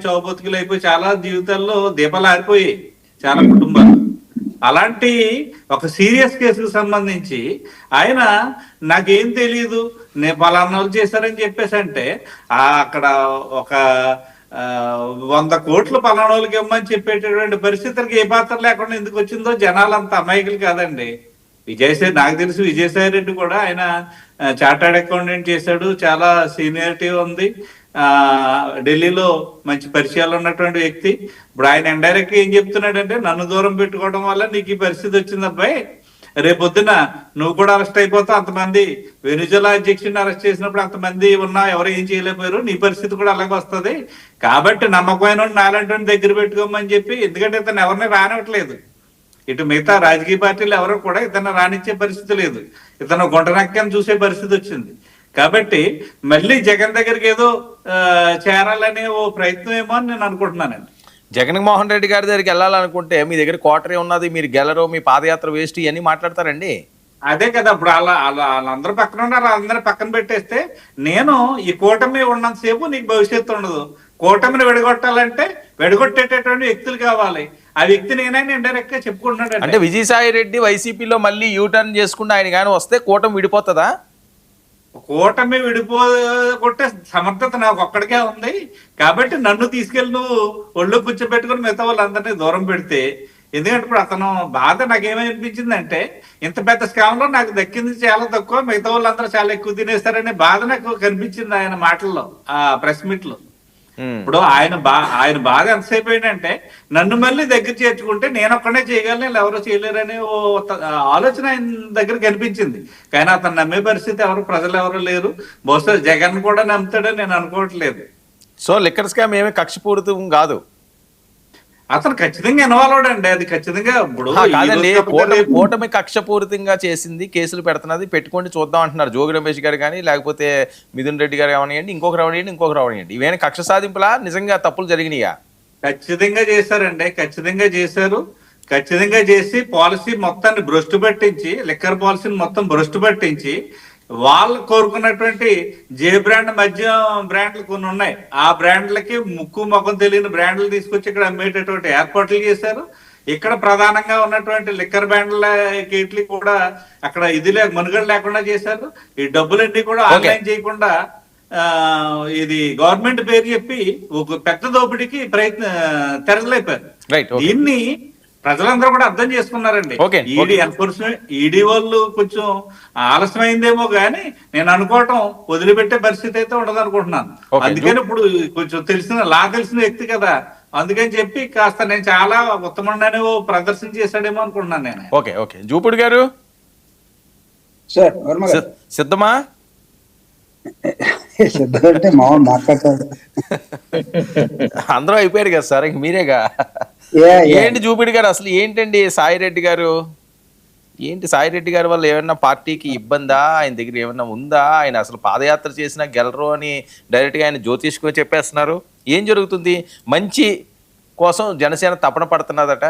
చౌబతుకులు అయిపోయి చాలా జీవితాల్లో దీపాలు ఆరిపోయాయి చాలా కుటుంబాలు. అలాంటి ఒక సీరియస్ కేసుకు సంబంధించి ఆయన నాకేం తెలియదు నేను పలానా వాళ్ళు చేశారని చెప్పేసి అంటే అక్కడ ఒక 100 కోట్లు పలానా వాళ్ళకి ఇవ్వమని చెప్పేటటువంటి పరిస్థితులకి ఏ పాత్ర లేకుండా ఎందుకు వచ్చిందో జనాలు అంత అమాయకులు కాదండి. విజయసాయి నాకు తెలుసు, విజయసాయి రెడ్డి కూడా ఆయన చార్టర్డ్ అకౌంటెంట్ చేశాడు, చాలా సీనియారిటీ ఉంది, ఢిల్లీలో మంచి పరిచయాలు ఉన్నటువంటి వ్యక్తి. ఇప్పుడు ఆయన ఇండైరెక్ట్ గా ఏం చెప్తున్నాడంటే నన్ను దూరం పెట్టుకోవడం వల్ల నీకు ఈ పరిస్థితి వచ్చింది అబ్బాయి, రేపొద్దున నువ్వు కూడా అరెస్ట్ అయిపోతావు, అంతమంది వెనిజులా అధ్యక్షుడిని అరెస్ట్ చేసినప్పుడు అంతమంది ఉన్నా ఎవరు ఏం చేయలేకపోయారు, నీ పరిస్థితి కూడా అలాగే వస్తుంది, కాబట్టి నమ్మకమైన నాలంటి దగ్గర పెట్టుకోమని చెప్పి, ఎందుకంటే ఇతను ఎవరిని రానివ్వట్లేదు, ఇటు మిగతా రాజకీయ పార్టీలు ఎవరు కూడా ఇతను రానిచ్చే పరిస్థితి లేదు, ఇతను గుంటనక్కని చూసే పరిస్థితి వచ్చింది. కాబట్టి మళ్ళీ జగన్ దగ్గరికి ఏదో చేరాలనే ఓ ప్రయత్నం ఏమో అని నేను అనుకుంటున్నానండి. జగన్మోహన్ రెడ్డి గారి దగ్గరికి వెళ్ళాలనుకుంటే మీ దగ్గర క్వార్టరీ ఉన్నది, మీరు గెలరు, మీ పాదయాత్ర వేస్ట్ ఇవన్నీ మాట్లాడతారండి. అదే కదా, ఇప్పుడు వాళ్ళందరూ పక్కన ఉన్నారు, వాళ్ళందరూ పక్కన పెట్టేస్తే నేను ఈ కూటమి ఉన్నంతసేపు నీకు భవిష్యత్తు ఉండదు. కూటమిని విడగొట్టాలంటే విడగొట్టేటటువంటి వ్యక్తులు కావాలి. ఆ వ్యక్తి నేనైనా ఇండైరెక్ట్ గా చెప్పుకుంటున్నాడు. అంటే విజయసాయి రెడ్డి వైసీపీలో మళ్ళీ యూటర్న్ చేసుకుంటే ఆయన కానీ వస్తే కూటమి విడిపోతుందా? కూటమి విడిపోగొట్టే సమర్థత నాకు ఒక్కడికే ఉంది, కాబట్టి నన్ను తీసుకెళ్ళి నువ్వు ఒళ్ళు కూర్చోబెట్టుకుని మిగతా వాళ్ళందరినీ దూరం పెడితే, ఎందుకంటే ఇప్పుడు అతను బాధ నాకేమనిపించిందంటే ఇంత పెద్ద స్కామ్ లో నాకు దక్కింది చాలా తక్కువ, మిగతా వాళ్ళందరూ చాలా ఎక్కువ తినేస్తారనే బాధ నాకు కనిపించింది ఆయన మాటల్లో, ఆ ప్రెస్ మీట్ లో. ఇప్పుడు ఆయన బాధ ఎంతసేపు ఏంటంటే నన్ను మళ్ళీ దగ్గర చేర్చుకుంటే నేను ఒక్కడే చేయగలను, ఎవరో చేయలేరనే ఓ ఆలోచన ఆయన దగ్గర కనిపించింది. కానీ అతను నమ్మే పరిస్థితి ప్రజలు ఎవరు లేరు. బహుశా జగన్ కూడా నమ్ముతాడని నేను అనుకోవట్లేదు. సో లిక్కర్ స్కామ్ ఏమీ కక్షపూరితం కాదు, అతను ఖచ్చితంగా ఇన్వాల్వ్ అండి. అది ఖచ్చితంగా ఇప్పుడు కాదండి, కూటమి కక్షపూరితంగా చేసింది, కేసులు పెడుతున్నది, పెట్టుకోండి చూద్దాం అంటున్నారు జోగి రమేష్ గారు కానీ, లేకపోతే మిథున్ రెడ్డి గారు ఏమనియండి, ఇంకొక రావనియండి, ఇవేనా కక్ష సాధింపులా, నిజంగా తప్పులు జరిగినాయా? ఖచ్చితంగా చేశారండి, ఖచ్చితంగా చేశారు. ఖచ్చితంగా చేసి పాలసీ మొత్తాన్ని భ్రష్టు పట్టించి, లిక్కర్ పాలసీని మొత్తం భ్రష్టు పట్టించి, వాళ్ళు కోరుకున్నటువంటి జే బ్రాండ్ మద్యం బ్రాండ్లు కొన్ని ఉన్నాయి, ఆ బ్రాండ్లకి ముక్కు ముఖం తెలియని బ్రాండ్లు తీసుకొచ్చి ఇక్కడ అమ్మేటటువంటి ఏర్పాట్లు చేశారు. ఇక్కడ ప్రధానంగా ఉన్నటువంటి లిక్కర్ బ్రాండ్లకి కూడా అక్కడ మనుగడ లేకుండా చేశారు. ఈ డబ్బులన్నీ కూడా ఆన్లైన్ చేయకుండా ఇది గవర్నమెంట్ పేరు చెప్పి ఒక పెద్ద దోపిడీకి తెరలేపారు. దీన్ని ప్రజలందరూ కూడా అర్థం చేసుకున్నారండి. ఈడీ ఎన్ఫోర్స్మెంట్, ఈడీ వాళ్ళు కొంచెం ఆలస్యమైందేమో గానీ నేను అనుకోవటం వదిలిపెట్టే పరిస్థితి అయితే ఉండదు అనుకుంటున్నాను. అందుకని ఇప్పుడు కొంచెం తెలిసిన వ్యక్తి కదా, అందుకని చెప్పి కాస్త నేను చాలా ఉత్తమంగానే ప్రదర్శన చేశాడేమో అనుకుంటున్నాను నేను. ఓకే ఓకే జూపుడు గారు సిద్ధమా? అందరూ అయిపోయారు కదా సార్, ఇంక మీరేగా. ఏంటి జూపిడి గారు, అసలు ఏంటండి సాయి రెడ్డి గారు, ఏంటి సాయి రెడ్డి గారి వల్ల ఏమన్నా పార్టీకి ఇబ్బందా, ఆయన దగ్గర ఏమన్నా ఉందా, ఆయన అసలు పాదయాత్ర చేసినా గెలరు అని డైరెక్ట్ గా ఆయన జ్యోతిష్కు చెప్పేస్తున్నారు, ఏం జరుగుతుంది? మంచి కోసం జనసేన తపన పడుతున్నదట.